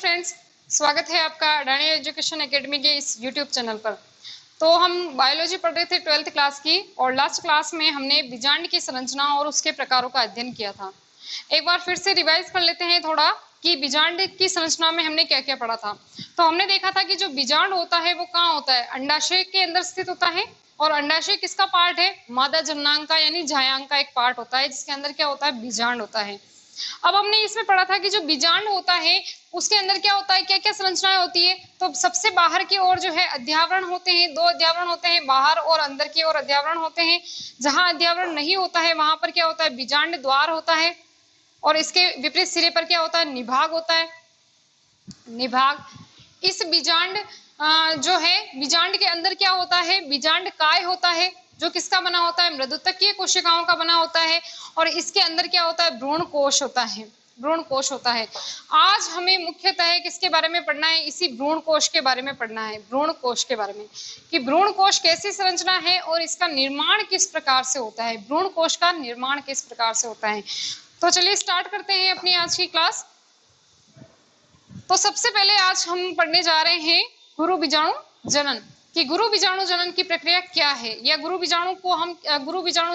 Friends, स्वागत है आपका अडानी एजुकेशन एकेडमी के इस यूट्यूब चैनल पर। तो हम बायोलॉजी पढ़ रहे थे 12th क्लास की, और लास्ट क्लास में हमने बीजांड की संरचना और उसके प्रकारों का अध्ययन किया था। एक बार फिर से रिवाइज कर लेते हैं थोड़ा कि बीजांड की संरचना में हमने क्या क्या पढ़ा था। तो हमने देखा था कि जो बीजांड होता है वो कहाँ होता है, अंडाशय के अंदर स्थित होता है। और अंडाशय किसका पार्ट है, मादा जननांग का यानी झायांग का एक पार्ट होता है, जिसके अंदर क्या होता है, बीजांड होता है। अब हमने इसमें पढ़ा था कि जो बीजांड होता है उसके अंदर क्या होता है, क्या क्या संरचनाएं होती है। तो सबसे बाहर की ओर जो है अध्यावरण होते हैं, दो अध्यावरण होते हैं, बाहर और अंदर की ओर अध्यावरण होते हैं। जहां अध्यावरण नहीं होता है वहां पर क्या होता है, बीजांड द्वार होता है। और इसके विपरीत सिरे पर क्या होता है, निभाग होता है। निभाग। इस बीजांड जो है, बीजांड के अंदर क्या होता है, बीजांड काय होता है, जो किसका बना होता है, मृदुतकीय कोशिकाओं का बना होता है। और इसके अंदर क्या होता है, भ्रूण कोश होता है। भ्रूण कोश होता है। आज हमें मुख्यतः किसके बारे में पढ़ना है, इसी भ्रूण कोश के बारे में पढ़ना है, भ्रूण कोश के बारे में, कि भ्रूण कोश कैसी संरचना है और इसका निर्माण किस प्रकार से होता है, भ्रूण कोश का निर्माण किस प्रकार से होता है। तो चलिए स्टार्ट करते हैं अपनी आज की क्लास। तो सबसे पहले आज हम पढ़ने जा रहे हैं गुरु बीजाणु जनन, कि गुरु बीजाणु जनन की प्रक्रिया क्या है, या गुरु बीजाणु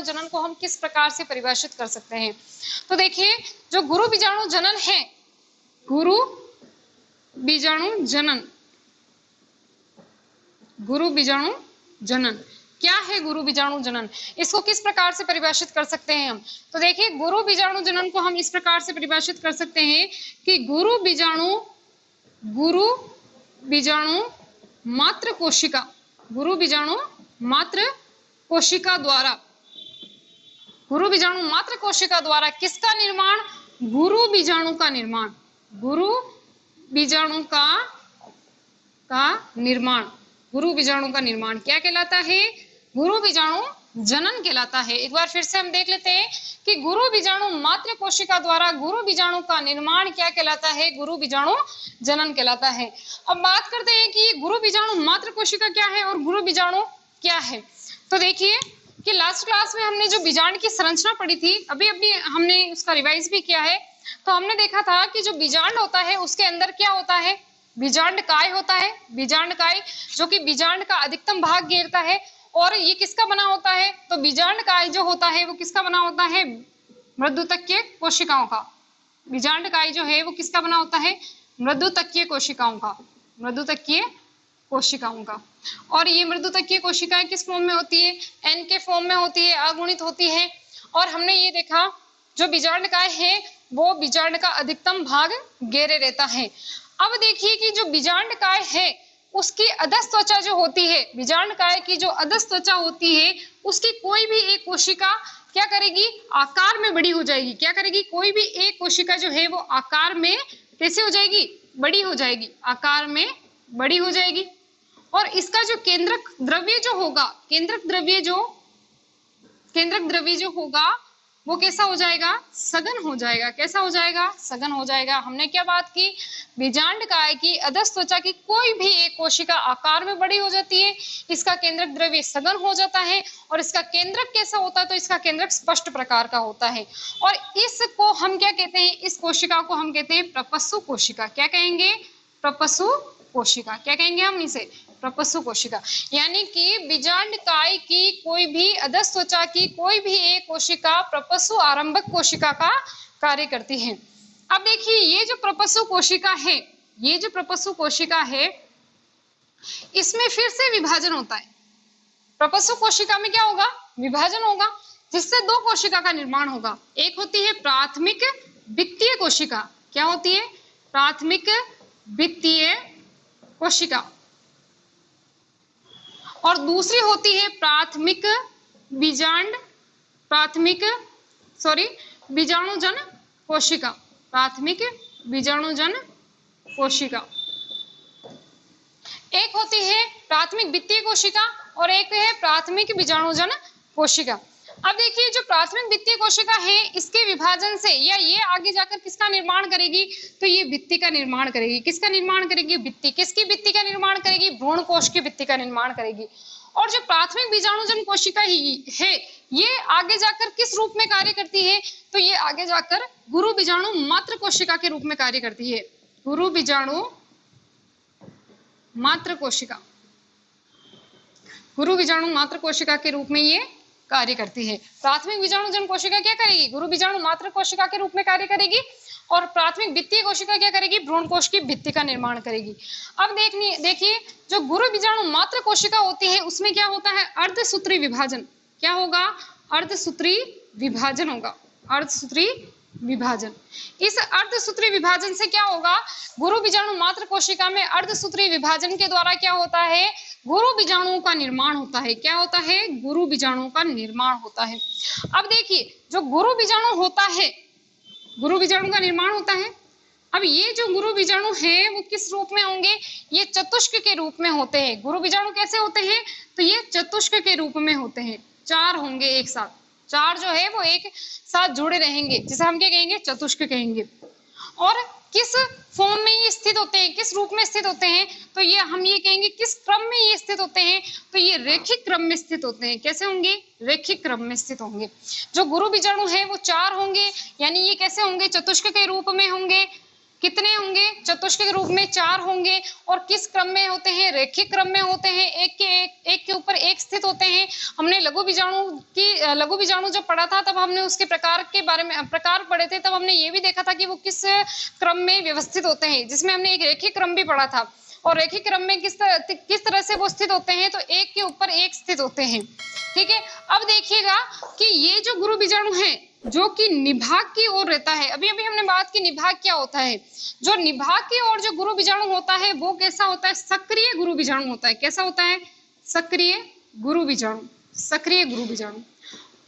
जनन को हम किस प्रकार से परिभाषित कर सकते हैं। तो देखिए, जो गुरु बीजाणु जनन है, गुरु बीजाणु जनन, गुरु बीजाणु जनन क्या है, गुरु बीजाणु जनन, इसको किस प्रकार से परिभाषित कर सकते हैं हम। तो देखिए, गुरु बीजाणु जनन को हम इस प्रकार से परिभाषित कर सकते हैं कि गुरु बीजाणु मात्र कोशिका, गुरु बीजाणु मात्र कोशिका द्वारा, गुरु बीजाणु मात्र कोशिका द्वारा किसका निर्माण, गुरु बीजाणु का निर्माण, गुरु बीजाणु का निर्माण, गुरु बीजाणु का निर्माण क्या कहलाता है, गुरु बीजाणु जनन कहलाता है। एक बार फिर से हम देख लेते हैं कि गुरु बीजाणु मात्र कोशिका द्वारा गुरु बीजाणु का निर्माण क्या कहलाता है, गुरु बीजाणु जनन कहलाता है। अब बात करते हैं कि गुरु बीजाणु मात्र कोशिका क्या है और गुरु बीजाणु क्या है। तो देखिए कि लास्ट क्लास में हमने जो बीजांड की संरचना पढ़ी थी, अभी हमने उसका रिवाइज भी किया है। तो हमने देखा था कि जो बीजांड होता है उसके अंदर क्या होता है, बीजांड काय होता है, बीजांड काय जो कि बीजांड का अधिकतम भाग घेरता है। और ये किसका बना होता है, तो बीजांड काय जो होता है वो किसका बना होता है, मृदुतकीय कोशिकाओं का। बीजांड काय जो है वो किसका बना होता है, मृदुतकीय कोशिकाओं का, मृदुतकीय कोशिकाओं का। और ये मृदुतकीय कोशिकाएं किस फॉर्म में होती है, एन के फॉर्म में होती है, अगुणित होती है। और हमने ये देखा जो बीजांड काय है वो बीजांड का अधिकतम भाग घेरे रहता है। अब देखिए कि जो बीजांड काय है उसकी अधस त्वचा जो होती है, बीजांड काय की जो अधस त्वचा होती है उसकी कोई भी एक कोशिका क्या करेगी, आकार में बड़ी हो जाएगी। क्या करेगी, कोई भी एक कोशिका जो है वो आकार में कैसे हो जाएगी, बड़ी हो जाएगी, आकार में बड़ी हो जाएगी। और इसका जो केंद्रक द्रव्य जो होगा, केंद्रक द्रव्य जो होगा वो कैसा हो जाएगा, सघन हो जाएगा। कैसा हो जाएगा, सघन हो जाएगा। हमने क्या बात की, बीजांड काय की अधस त्वचा की कोई भी एक कोशिका आकार में बड़ी हो जाती है, इसका केंद्रक द्रव्य सघन हो जाता है। और इसका केंद्रक कैसा होता है, तो इसका केंद्रक स्पष्ट प्रकार का होता है। और इसको हम क्या कहते हैं, इस कोशिका को हम कहते हैं प्रपस्सु कोशिका। क्या कहेंगे, प्रपस्सु कोशिका। क्या कहेंगे हम इसे, प्रपस्सु कोशिका। यानी कि बीजांड काय की कोई भी अधस त्वचा की कोई भी एक कोशिका प्रपस्सु आरंभक कोशिका का कार्य करती है। अब देखिए, ये जो प्रपस्सु कोशिका है, ये जो प्रपस्सु कोशिका है इसमें फिर से विभाजन होता है। प्रपस्सु कोशिका में क्या होगा, विभाजन होगा, जिससे दो कोशिका का निर्माण होगा। एक होती है प्राथमिक वित्तीय कोशिका। क्या होती है, प्राथमिक वित्तीय कोशिका। और दूसरी होती है बीजाणुजन कोशिका, प्राथमिक बीजाणुजन कोशिका। एक होती है प्राथमिक वित्तीय कोशिका और एक है प्राथमिक बीजाणुजन कोशिका। अब देखिए, जो प्राथमिक वित्तीय कोशिका है इसके विभाजन से या ये आगे जाकर किसका निर्माण करेगी, तो ये भित्ति का निर्माण करेगी। किसका निर्माण करेगी, भित्ति। किसकी भित्ति का निर्माण करेगी, भ्रूण कोश की भित्ति का निर्माण करेगी। और जो प्राथमिक बीजाणुजन कोशिका है ये आगे जाकर किस रूप में कार्य करती है, तो ये आगे जाकर गुरु बीजाणु मात्र कोशिका के रूप में कार्य करती है। गुरु बीजाणु मात्र कोशिका, गुरु बीजाणु मात्र कोशिका के रूप में ये कार्य करती है। प्राथमिक बीजाणु जन कोशिका क्या करेगी? गुरु बीजाणु मात्र कोशिका के रूप में कार्य करेगी। और प्राथमिक भित्तीय कोशिका क्या करेगी? भ्रूण कोश की भित्ति का निर्माण करेगी। अब देखिए जो गुरु बीजाणु मात्र कोशिका होती है उसमें क्या होता है? अर्धसूत्री विभाजन। क्या होगा? अर्धसूत्री विभाजन होगा, अर्धसूत्री विभाजन। इस अर्धसूत्री विभाजन से क्या होगा? गुरु बीजाणु मात्र कोशिका में अर्धसूत्री विभाजन के द्वारा क्या होता है? गुरु बीजाणुओं का निर्माण होता है। क्या होता है? गुरु बीजाणुओं का निर्माण होता है। अब देखिए जो गुरु बीजाणु होता है, गुरु बीजाणु का निर्माण होता है। अब ये जो गुरु बीजाणु है वो किस रूप में होंगे? ये चतुष्क के रूप में होते हैं। गुरु बीजाणु कैसे होते हैं? तो ये चतुष्क के रूप में होते हैं। 4 होंगे एक साथ, 4 जो है वो एक साथ जुड़े रहेंगे, जिसे हम क्या कहेंगे? चतुष्क कहेंगे। और किस फॉर्म में ये स्थित होते हैं, किस रूप में स्थित होते हैं? तो ये हम ये कहेंगे किस क्रम में ये स्थित होते हैं? तो ये रेखिक क्रम में स्थित होते हैं। कैसे होंगे? रेखिक क्रम में स्थित होंगे। जो गुरु बीजाणु है वो 4 होंगे, यानी ये कैसे होंगे? चतुष्क के रूप में होंगे। कितने होंगे? चतुष्क के रूप में 4 होंगे। और किस क्रम में होते हैं? रेखिक क्रम में होते हैं। एक के ऊपर एक स्थित होते हैं। हमने लघु बीजाणु जब पढ़ा था तब हमने उसके प्रकार के बारे में प्रकार पढ़े थे, तब हमने ये भी देखा था कि वो किस क्रम में व्यवस्थित होते हैं, जिसमें हमने एक रेखिक क्रम भी पढ़ा था। और रेखिक क्रम में किस तरह से वो स्थित होते हैं? तो एक के ऊपर एक स्थित होते हैं। ठीक है। अब देखिएगा कि ये जो गुरु बीजाणु है जो कि निभाग की ओर रहता है, अभी हमने बात की निभाग क्या होता है। जो निभाग की ओर जो गुरु बीजाणु होता है वो कैसा होता है? सक्रिय गुरु बीजाणु होता है। कैसा होता है? सक्रिय गुरु बीजाणु, सक्रिय गुरु बीजाणु।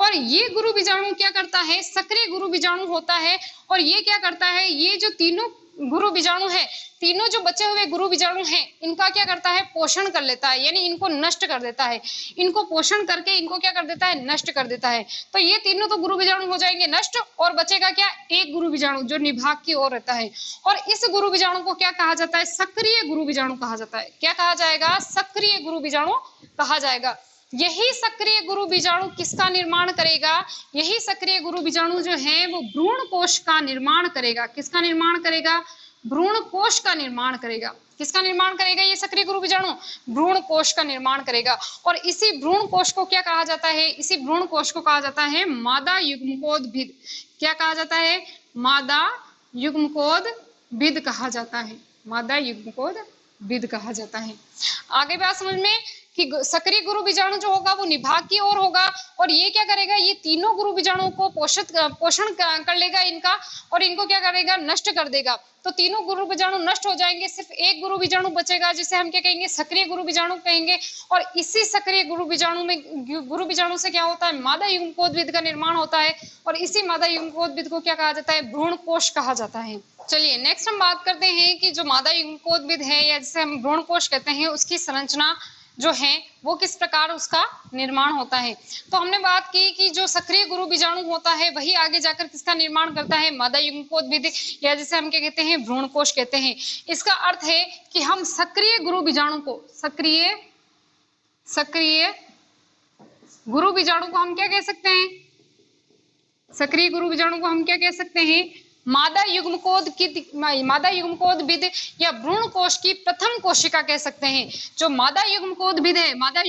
और ये गुरु बीजाणु क्या करता है? सक्रिय गुरु बीजाणु होता है। और ये क्या करता है? ये जो तीनों गुरु बीजाणु है, तीनों जो बचे हुए गुरु बीजाणु हैं, इनका क्या करता है? पोषण कर लेता है, यानी इनको नष्ट कर देता है। इनको पोषण करके इनको क्या कर देता है? नष्ट कर देता है। तो ये तीनों तो गुरु बीजाणु हो जाएंगे नष्ट, और बचेगा क्या? एक गुरु बीजाणु जो निभाग की ओर रहता है। और इस गुरु बीजाणु को क्या कहा जाता है? सक्रिय गुरु बीजाणु कहा जाता है। क्या कहा जाएगा? सक्रिय गुरु बीजाणु कहा जाएगा। यही सक्रिय गुरु बीजाणु किसका निर्माण करेगा? यही सक्रिय गुरु बीजाणु जो है वो भ्रूण कोश का निर्माण करेगा। किसका निर्माण करेगा? भ्रूण कोश का निर्माण करेगा। किसका निर्माण करेगा ये सक्रिय गुरु बीजाणु? भ्रूण कोश का निर्माण करेगा। और इसी भ्रूण कोश को क्या कहा जाता है? इसी भ्रूण कोश को कहा जाता है मादा युग्मकोद्भिद। क्या कहा जाता है? मादा युग्मकोद्भिद कहा जाता है। मादा युग्मकोद्भिद कहा जाता है। आगे बात समझ में कि सक्रिय गुरु बीजाणु जो होगा वो निभाग की ओर होगा। और ये क्या करेगा? ये तीनों गुरु बीजाणुओं को पोषण कर लेगा इनका, और इनको क्या करेगा? नष्ट कर देगा। तो तीनों गुरु बीजाणु नष्ट हो जाएंगे, सिर्फ एक गुरु बीजाणु बचेगा, जिसे हम क्या कहेंगे? सक्रिय गुरु बीजाणु कहेंगे। और इसी सक्रिय गुरु बीजाणु से क्या होता है? मादा युग्मकोद्भिद का निर्माण होता है। और इसी मादा युग्मकोद्भिद को क्या कहा जाता है? भ्रूण कोश कहा जाता है। चलिए नेक्स्ट हम बात करते हैं कि जो मादा युग्मकोद्भिद है या जिसे हम भ्रूण कोश कहते हैं, उसकी संरचना जो है वो किस प्रकार उसका निर्माण होता है। तो हमने बात की कि जो सक्रिय गुरु बीजाणु होता है वही आगे जाकर किसका निर्माण करता है? मादा युग्मकोद्भिद, या जिसे हम क्या कहते हैं? भ्रूण कोश कहते हैं। इसका अर्थ है कि हम सक्रिय गुरु बीजाणु को सक्रिय गुरु बीजाणु को हम क्या कह सकते हैं? सक्रिय गुरु बीजाणु को हम क्या कह सकते हैं? मादा युग्मकोद्भिद या भ्रूण कोश की प्रथम कोशिका कह सकते हैं। जो मादा युग्मकोद्भिद है, मादा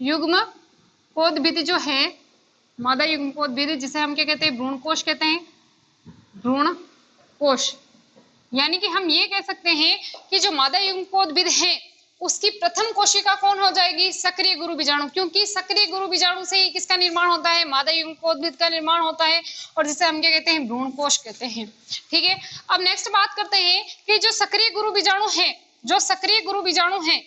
युग्मकोद्भिद जो है, मादा युग्मकोद्भिद जिसे हम क्या कहते हैं? भ्रूण कोश कहते हैं। भ्रूण कोश, यानी कि हम ये कह सकते हैं कि जो मादा युग्मकोद्भिद है उसकी प्रथम कोशिका कौन हो जाएगी? सक्रिय गुरु बीजाणु, क्योंकि सक्रिय गुरु बीजाणु से ही किसका निर्माण होता है? मादा युग्मकोद्भिद का निर्माण होता है, और जिसे हम क्या कहते हैं? भ्रूण कोश कहते हैं। ठीक है। अब नेक्स्ट बात करते हैं कि जो सक्रिय गुरु बीजाणु है, जो सक्रिय गुरु बीजाणु है,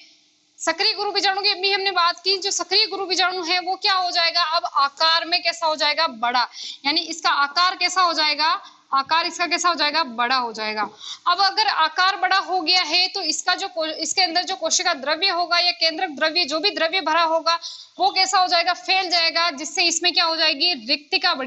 सक्रिय गुरु बीजाणु की भी हमने बात की। जो सक्रिय गुरु बीजाणु है वो क्या हो जाएगा? अब आकार में कैसा हो जाएगा? बड़ा, यानी इसका आकार कैसा हो जाएगा? आकार इसका कैसा हो जाएगा? बड़ा हो जाएगा। अब अगर आकार बड़ा हो गया है तो इसके अंदर जो कोशिका द्रव्य होगा या केंद्रक द्रव्य, जो भी द्रव्य भरा होगा वो कैसा हो जाएगा? फैल जाएगा, जिससे इसमें क्या हो जाएगी? रिक्तिकाएं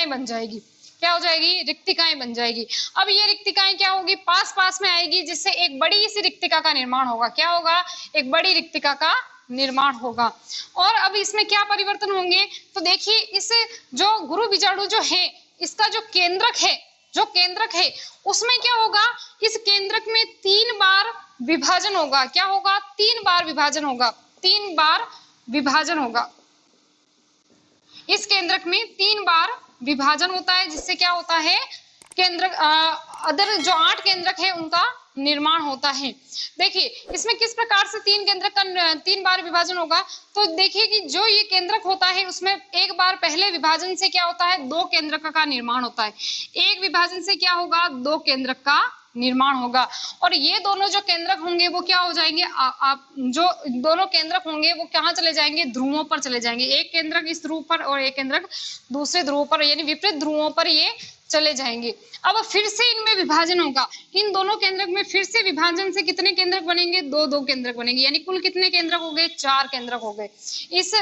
बन जाएगी। क्या हो जाएगी? रिक्तिकाएं बन जाएगी। अब ये रिक्तिकाएं क्या होगी? पास पास में आएगी, जिससे एक बड़ी सी रिक्तिका का निर्माण होगा। क्या होगा? एक बड़ी रिक्तिका का निर्माण होगा। और अब इसमें क्या परिवर्तन होंगे? तो देखिए, इस जो गुरु बीजाणु जो है इसका जो केंद्रक है, जो केंद्रक है उसमें क्या होगा, इस केंद्रक में 3 बार विभाजन होगा। क्या होगा, 3 बार विभाजन होगा, 3 बार विभाजन होगा। इस केंद्रक में 3 बार विभाजन होता है, जिससे क्या होता है, केंद्रक अदर जो 8 केंद्रक है उनका निर्माण होता है। देखिए इसमें किस प्रकार से 3 केंद्रक का 3 बार विभाजन होगा। तो देखिए कि जो ये केंद्रक होता है उसमें एक बार पहले विभाजन से क्या होता है, 2 केंद्रक का निर्माण होता है। एक विभाजन से क्या होगा, 2 केंद्रक का निर्माण होगा। और ये दोनों जो केंद्रक होंगे वो क्या हो जाएंगे, जो दोनों केंद्रक होंगे वो कहाँ चले जाएंगे, ध्रुवों पर चले जाएंगे। एक केंद्रक इस ध्रुव पर और एक केंद्रक दूसरे ध्रुव पर, यानी विपरीत ध्रुवों पर ये चले जाएंगे। अब फिर से इनमें विभाजन होगा, इन दोनों केंद्रक में फिर से विभाजन से कितने केंद्रक बनेंगे, 2 केंद्रक बनेंगे, यानी कुल कितने केंद्रक हो गए, 4 केंद्रक हो गए।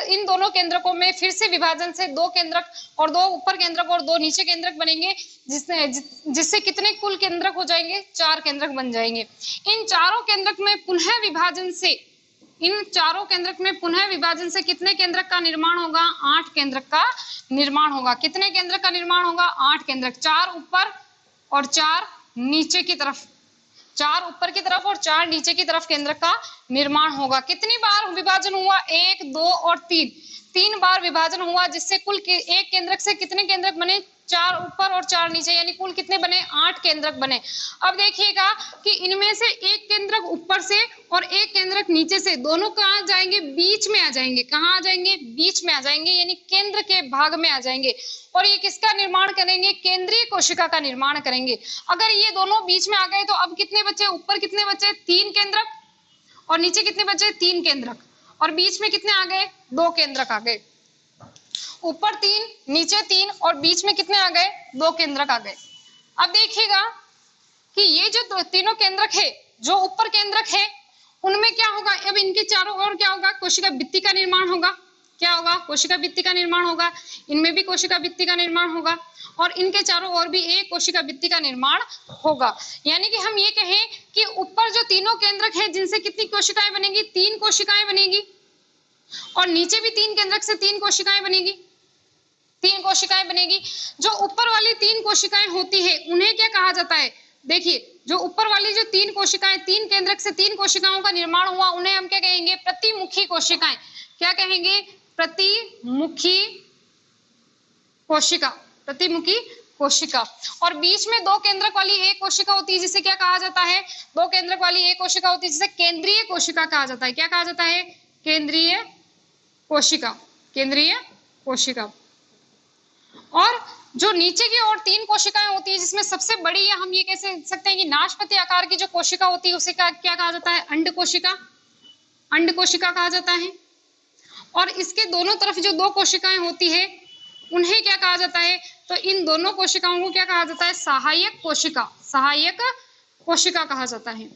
इन दोनों केंद्रकों में फिर से विभाजन से 2 केंद्रक और 2 ऊपर केंद्रक और 2 नीचे केंद्रक बनेंगे, जिससे कितने कुल केंद्रक हो जाएंगे, 4 केंद्रक बन जाएंगे। इन चारों केंद्रक में पुनः विभाजन से, इन चारों केंद्रक में पुनः विभाजन से कितने केंद्रक का निर्माण होगा, 8 केंद्रक का निर्माण होगा। कितने केंद्रक का निर्माण होगा, 8 केंद्रक, 4 ऊपर और 4 नीचे की तरफ, 4 ऊपर की तरफ और 4 नीचे की तरफ केंद्रक का निर्माण होगा। कितनी बार विभाजन हुआ, 1, 2 और 3 बार विभाजन हुआ, जिससे कुल एक केंद्रक से कितने केंद्रक बने, 4 ऊपर और 4 नीचे, यानी कुल कितने बने, 8 केंद्रक बने। अब देखिएगा कि इनमें से एक केंद्रक ऊपर से और एक केंद्रक नीचे से, दोनों कहाँ जाएंगे, बीच में आ जाएंगे। कहाँ आ जाएंगे, बीच में आ जाएंगे, यानी केंद्र के भाग में आ जाएंगे। और ये किसका निर्माण करेंगे, केंद्रीय कोशिका का निर्माण करेंगे। अगर ये दोनों बीच में आ गए तो अब कितने बचे, ऊपर कितने बचे, 3 केंद्रक, और नीचे कितने बचे, 3 केंद्रक, और बीच में कितने आ गए, 2 केंद्रक आ गए। ऊपर 3, नीचे 3 और बीच में कितने आ गए, 2 केंद्रक आ गए। अब देखिएगा कि ये जो तीनों केंद्रक है, जो ऊपर केंद्रक है उनमें क्या होगा, अब इनके चारों ओर क्या होगा, कोशिका भित्ति का निर्माण होगा। क्या होगा, कोशिका भित्ति का निर्माण होगा। इनमें भी कोशिका भित्ति का निर्माण होगा और इनके चारों ओर भी एक कोशिका भित्ति का निर्माण होगा। यानी कि हम ये कहें कि ऊपर जो तीनों केंद्रक है जिनसे कितनी कोशिकाएं बनेगी, 3 कोशिकाएं बनेगी, और नीचे भी 3 केंद्रक से 3 कोशिकाएं बनेगी, 3 कोशिकाएं बनेगी। जो ऊपर वाली 3 कोशिकाएं होती है उन्हें क्या कहा जाता है, देखिए जो ऊपर वाली जो 3 कोशिकाएं, 3 केंद्रक से 3 कोशिकाओं का निर्माण हुआ, उन्हें हम क्या कहेंगे, प्रतिमुखी कोशिकाएं। क्या कहेंगे, प्रतिमुखी कोशिका, प्रतिमुखी कोशिका। और बीच में 2 केंद्रक वाली एक कोशिका होती है जिसे क्या कहा जाता है, 2 केंद्रक वाली एक कोशिका होती है जिसे केंद्रीय कोशिका कहा जाता है। क्या कहा जाता है, केंद्रीय कोशिका, केंद्रीय कोशिका। और जो नीचे की ओर 3 कोशिकाएं होती है जिसमें सबसे बड़ी, या हम ये कह सकते हैं कि नाशपति आकार की जो कोशिका होती है उसे क्या कहा जाता है, अंड कोशिका, अंड कोशिका कहा जाता है। और इसके दोनों तरफ जो 2 कोशिकाएं होती है उन्हें क्या कहा जाता है, तो इन दोनों कोशिकाओं को क्या कहा जाता है, सहायक कोशिका, सहायक कोशिका कहा जाता है,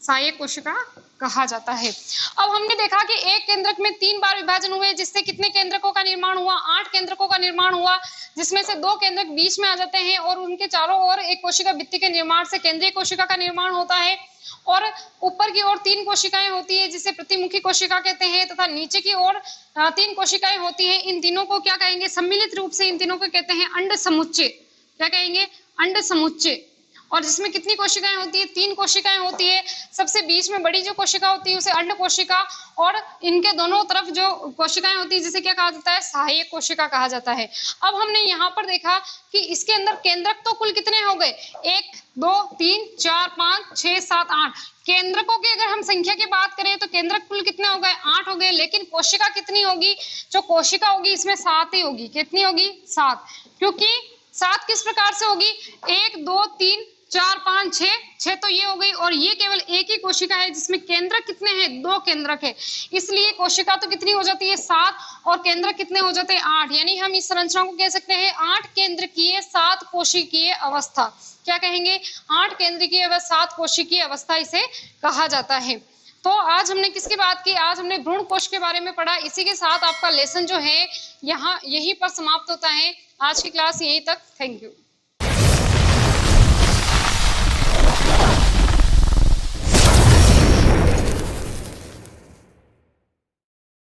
सहायक कोशिका कहा जाता है। अब हमने देखा कि एक केंद्रक में 3 बार विभाजन हुए, जिससे कितने केंद्रकों का निर्माण हुआ, 8 केंद्रकों का निर्माण हुआ, जिसमें से 2 केंद्रक बीच में आ जाते हैं और उनके चारों ओर एक कोशिका भित्ति के निर्माण से केंद्रीय कोशिका का निर्माण होता है। और ऊपर की ओर 3 कोशिकाएं होती है जिसे प्रतिमुखी कोशिका कहते हैं, तथा नीचे की ओर 3 कोशिकाएं होती है। इन तीनों को क्या कहेंगे, सम्मिलित रूप से इन तीनों को कहते हैं अंड समुच्चय। क्या कहेंगे, अंड समुच्चय। और जिसमें कितनी कोशिकाएं होती है, 3 कोशिकाएं होती है। सबसे बीच में बड़ी जो कोशिका होती है उसे अंड कोशिका, और इनके दोनों तरफ जो कोशिकाएं होती है जिसे क्या कहा जाता है, सहायक कोशिका कहा जाता है। अब हमने यहाँ पर देखा कि इसके अंदर केंद्रक तो कुल कितने हो गए, 1 2 3 4 5 6 7 8 केंद्रकों की अगर हम संख्या की बात करें तो केंद्रक कुल कितने हो गए, 8 हो गए। लेकिन कोशिका कितनी होगी, जो कोशिका होगी इसमें 7 ही होगी। कितनी होगी, 7। क्योंकि 7 किस प्रकार से होगी, 1 2 3 4 5 6 तो ये हो गई, और ये केवल एक ही कोशिका है जिसमें केंद्रक कितने हैं, 2 केंद्रक है। इसलिए कोशिका तो कितनी हो जाती है, 7, और केंद्रक कितने हो जाते हैं, 8। यानी हम इस संरचना को कह सकते हैं 8 केंद्रकीय 7 कोशिकीय अवस्था। क्या कहेंगे, 8 केंद्रकीय व 7 कोशिकीय अवस्था इसे कहा जाता है। तो आज हमने किसकी बात की, आज हमने भ्रूण कोश के बारे में पढ़ा। इसी के साथ आपका लेसन जो है यहाँ यहीं पर समाप्त होता है। आज की क्लास यहीं तक। Thank you.